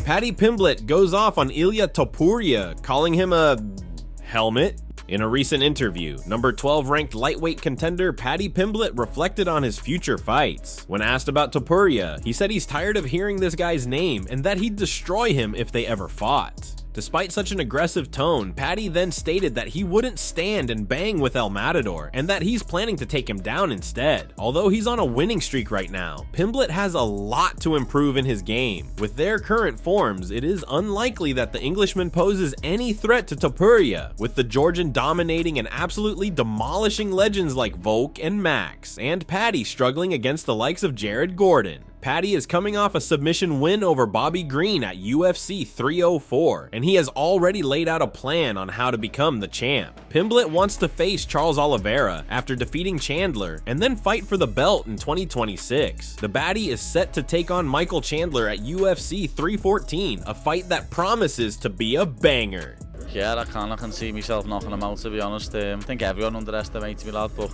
Paddy Pimblett goes off on Ilia Topuria, calling him a helmet. In a recent interview, number 12 ranked lightweight contender Paddy Pimblett reflected on his future fights. When asked about Topuria, he said he's tired of hearing this guy's name and that he'd destroy him if they ever fought. Despite such an aggressive tone, Paddy then stated that he wouldn't stand and bang with El Matador and that he's planning to take him down instead. Although he's on a winning streak right now, Pimblett has a lot to improve in his game. With their current forms, it is unlikely that the Englishman poses any threat to Topuria, with the Georgian dominating and absolutely demolishing legends like Volk and Max, and Paddy struggling against the likes of Jared Gordon. Paddy is coming off a submission win over Bobby Green at UFC 304, and he has already laid out a plan on how to become the champ. Pimblett wants to face Charles Oliveira after defeating Chandler, and then fight for the belt in 2026. The baddie is set to take on Michael Chandler at UFC 314, a fight that promises to be a banger. Yeah, I can see myself knocking him out, to be honest. I think everyone underestimates me, lad, but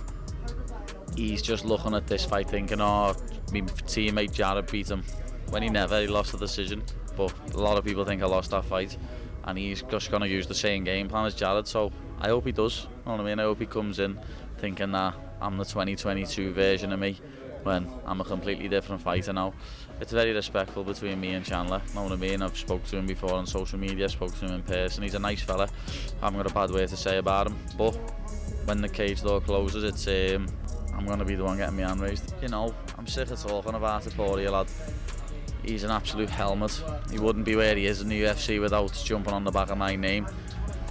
he's just looking at this fight thinking, oh, my teammate Jared beat him, when he lost the decision. But a lot of people think I lost that fight, and he's just going to use the same game plan as Jared, so I hope he does. You know what I mean? I hope he comes in thinking that I'm the 2022 version of me, when I'm a completely different fighter now. It's very respectful between me and Chandler, you know what I mean? I've spoke to him before on social media, spoke to him in person. He's a nice fella, I haven't got a bad word to say about him, but when the cage door closes, it's I'm going to be the one getting my hand raised. You know, I'm sick of talking about Topuria, lad. He's an absolute helmet. He wouldn't be where he is in the UFC without jumping on the back of my name.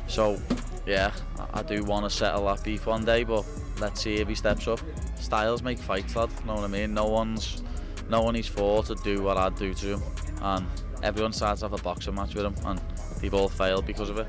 So, yeah, I do want to settle that beef one day, but let's see if he steps up. Styles make fights, lad, you know what I mean? No one he's fought to do what I'd do to him. And everyone starts to have a boxing match with him, and they've all failed because of it.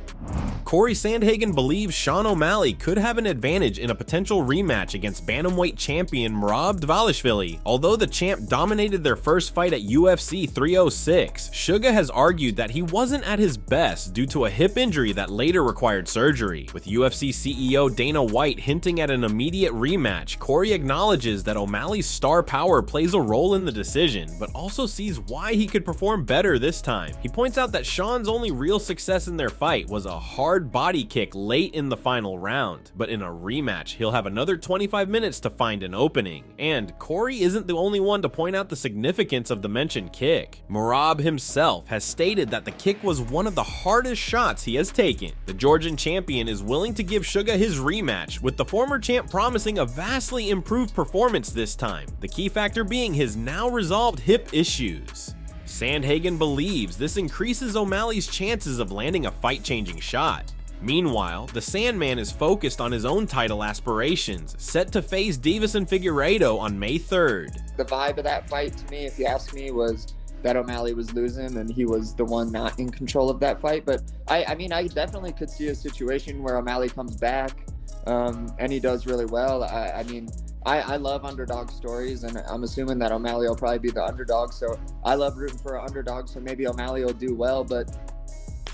Cory Sandhagen believes Sean O'Malley could have an advantage in a potential rematch against bantamweight champion Merab Dvalishvili. Although the champ dominated their first fight at UFC 306, Suga has argued that he wasn't at his best due to a hip injury that later required surgery. With UFC CEO Dana White hinting at an immediate rematch, Cory acknowledges that O'Malley's star power plays a role in the decision, but also sees why he could perform better this time. He points out that Sean's only real success in their fight was a hard body kick late in the final round, but in a rematch he'll have another 25 minutes to find an opening. And Cory isn't the only one to point out the significance of the mentioned kick. Merab himself has stated that the kick was one of the hardest shots he has taken. The Georgian champion is willing to give Suga his rematch, with the former champ promising a vastly improved performance this time, the key factor being his now resolved hip issues. Sandhagen believes this increases O'Malley's chances of landing a fight-changing shot. Meanwhile, the Sandman is focused on his own title aspirations, set to face Deiveson Figueiredo on May 3rd. The vibe of that fight, to me, if you ask me, was that O'Malley was losing and he was the one not in control of that fight. But I mean, I definitely could see a situation where O'Malley comes back and he does really well. I mean, I love underdog stories, and I'm assuming that O'Malley will probably be the underdog, so I love rooting for an underdog, so maybe O'Malley will do well. But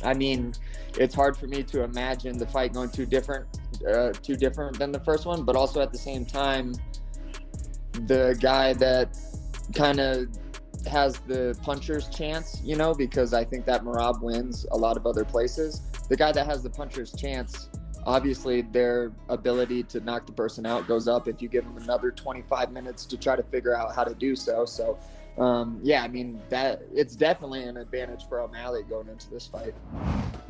I mean, it's hard for me to imagine the fight going too different than the first one, but also at the same time, the guy that kind of has the puncher's chance, you know, because I think that Merab wins a lot of other places. The guy that has the puncher's chance, obviously their ability to knock the person out goes up if you give them another 25 minutes to try to figure out how to do so. So yeah, I mean, that it's definitely an advantage for O'Malley going into this fight.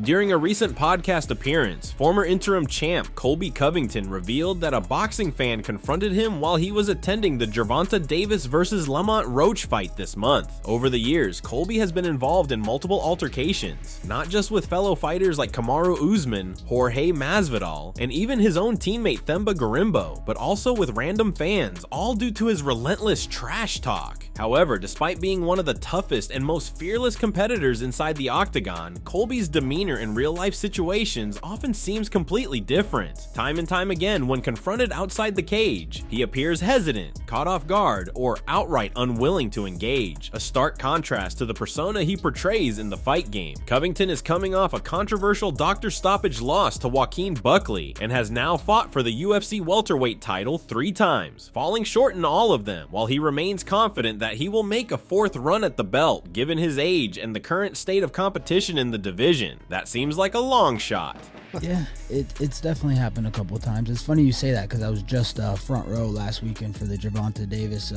During a recent podcast appearance, former interim champ Colby Covington revealed that a boxing fan confronted him while he was attending the Gervonta Davis vs. Lamont Roach fight this month. Over the years, Colby has been involved in multiple altercations, not just with fellow fighters like Kamaru Usman, Jorge Masvidal, and even his own teammate Themba Gorimbo, but also with random fans, all due to his relentless trash talk. However, despite being one of the toughest and most fearless competitors inside the octagon, Colby's demeanor demeanor in real-life situations often seems completely different. Time and time again, when confronted outside the cage, he appears hesitant, caught off guard, or outright unwilling to engage, a stark contrast to the persona he portrays in the fight game. Covington is coming off a controversial doctor stoppage loss to Joaquin Buckley and has now fought for the UFC welterweight title 3 times, falling short in all of them, while he remains confident that he will make a 4th run at the belt given his age and the current state of competition in the division. That seems like a long shot. Yeah, it's definitely happened a couple of times. It's funny you say that because I was just front row last weekend for the Gervonta Davis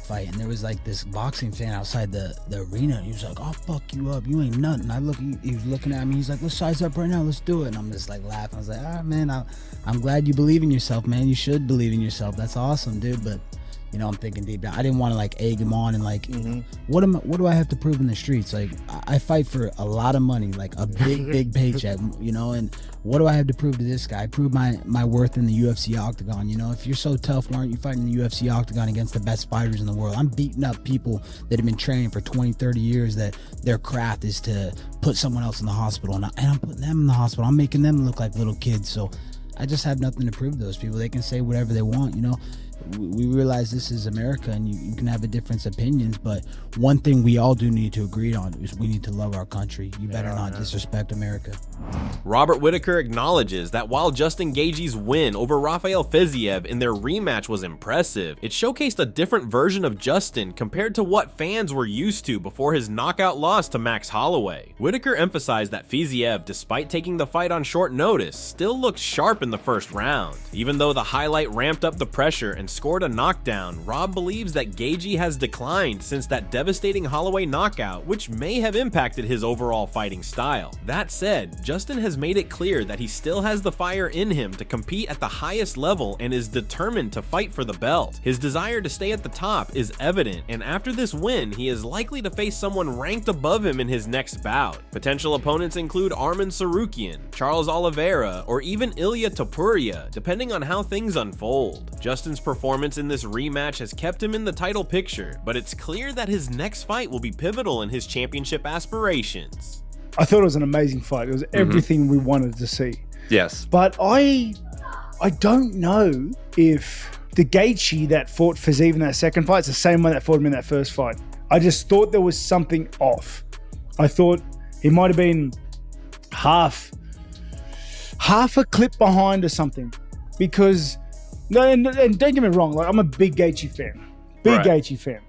fight, and there was like this boxing fan outside the arena, and he was like, "I'll fuck you up, you ain't nothing." He was looking at me, he's like, "Let's size up right now, let's do it." And I'm just like laughing. I was like, "Ah, man, I'm glad you believe in yourself, man. You should believe in yourself. That's awesome, dude." But you know, I'm thinking deep down, I didn't want to like egg him on and like, what do I have to prove in the streets? Like, I fight for a lot of money, like a big paycheck, you know, and what do I have to prove to this guy? I prove my worth in the UFC octagon, you know. If you're so tough, why aren't you fighting in the UFC octagon against the best fighters in the world? I'm beating up people that have been training for 20, 30 years that their craft is to put someone else in the hospital, and I'm putting them in the hospital. I'm making them look like little kids, so I just have nothing to prove to those people. They can say whatever they want, you know. We realize this is America and you can have a different opinions, but one thing we all do need to agree on is we need to love our country. You better not disrespect America. Robert Whittaker acknowledges that while Justin Gaethje's win over Rafael Fiziev in their rematch was impressive, it showcased a different version of Justin compared to what fans were used to before his knockout loss to Max Holloway. Whittaker emphasized that Fiziev, despite taking the fight on short notice, still looked sharp in the first round. Even though the highlight ramped up the pressure and scored a knockdown, Rob believes that Gaethje has declined since that devastating Holloway knockout, which may have impacted his overall fighting style. That said, Justin has made it clear that he still has the fire in him to compete at the highest level and is determined to fight for the belt. His desire to stay at the top is evident, and after this win, he is likely to face someone ranked above him in his next bout. Potential opponents include Arman Tsarukyan, Charles Oliveira, or even Ilia Topuria, depending on how things unfold. Justin's performance in this rematch has kept him in the title picture, but it's clear that his next fight will be pivotal in his championship aspirations. I thought it was an amazing fight. It was everything we wanted to see. Yes. But I don't know if the Gaethje that fought Fiziev in that second fight is the same one that fought him in that first fight. I just thought there was something off. I thought he might have been half a clip behind or something. Because, and don't get me wrong, like I'm a big Gaethje fan. Gaethje fan.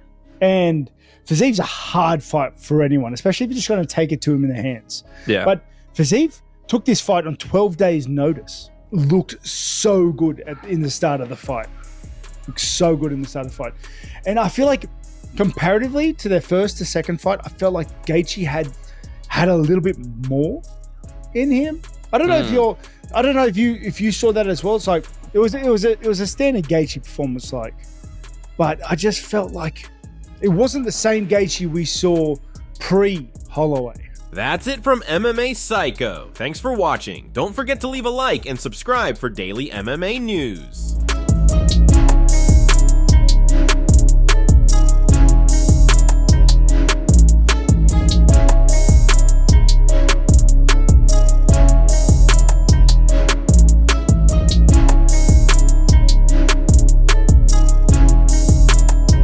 And Fiziev's a hard fight for anyone, especially if you're just going to take it to him in the hands. Yeah. But Fiziev took this fight on 12 days' notice. Looked so good in the start of the fight. And I feel like comparatively to their first to second fight, I felt like Gaethje had a little bit more in him. I don't know if you saw that as well. It's like it was a standard Gaethje performance, like, but I just felt like it wasn't the same Gaethje we saw pre-Holloway. That's it from MMA Psycho. Thanks for watching. Don't forget to leave a like and subscribe for daily MMA news.